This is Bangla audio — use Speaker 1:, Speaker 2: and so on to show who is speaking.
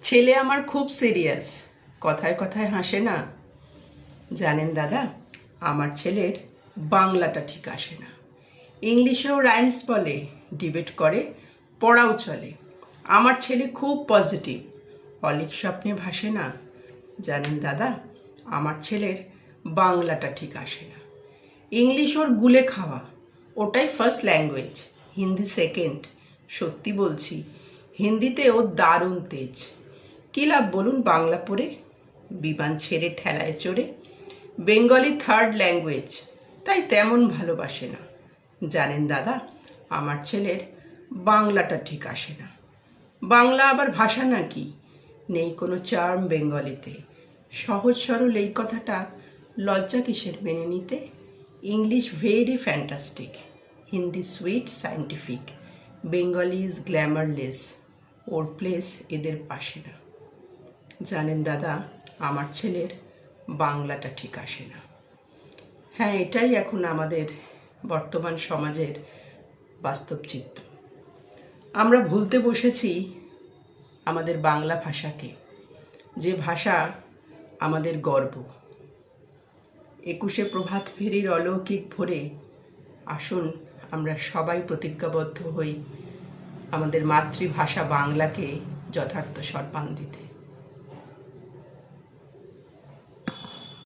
Speaker 1: ছেলে আমার খুব সিরিয়াস, কথায় কথায় হাসে না। জানেন দাদা, আমার ছেলের বাংলাটা ঠিক আসে না। ইংলিশেও রাইমস বলে, ডিবেট করে, পড়াও চলে। আমার ছেলে খুব পজিটিভ, অলিক স্বপ্নে ভাসে না। জানেন দাদা, আমার ছেলের বাংলাটা ঠিক আসে না। ইংলিশ ওর গুলে খাওয়া, ওটাই ফার্স্ট ল্যাঙ্গুয়েজ, হিন্দি সেকেন্ড। সত্যি বলছি, হিন্দিতে ওর দারুণ তেজ। কী লাভ বলুন বাংলা পড়ে, বিমান ছেড়ে ঠেলায় চড়ে। বেঙ্গলি থার্ড ল্যাঙ্গুয়েজ, তাই তেমন ভালোবাসে না। জানেন দাদা, আমার ছেলের বাংলাটা ঠিক আসে না। বাংলা আবার ভাষা নাকি? নেই কোনো চার্ম বেঙ্গলিতে। সহজ সরল এই কথাটা লজ্জা কিসের মেনে নিতে? English very fantastic, Hindi sweet scientific, Bengali is glamourless, or place এদের পাশে না। জানেন দাদা, আমার ছেলের বাংলাটা ঠিক আসে না। হ্যাঁ, এটাই এখন আমাদের বর্তমান সমাজের বাস্তব চিত্র। আমরা ভুলতে বসেছি আমাদের বাংলা ভাষাকে, যে ভাষা আমাদের গর্ব। 21শে প্রভাত ফেরির অলৌকিক ভোরে আসুন আমরা সবাই প্রতিজ্ঞাবদ্ধ হই আমাদের মাতৃভাষা বাংলাকে যথার্থ সম্মান দিতে।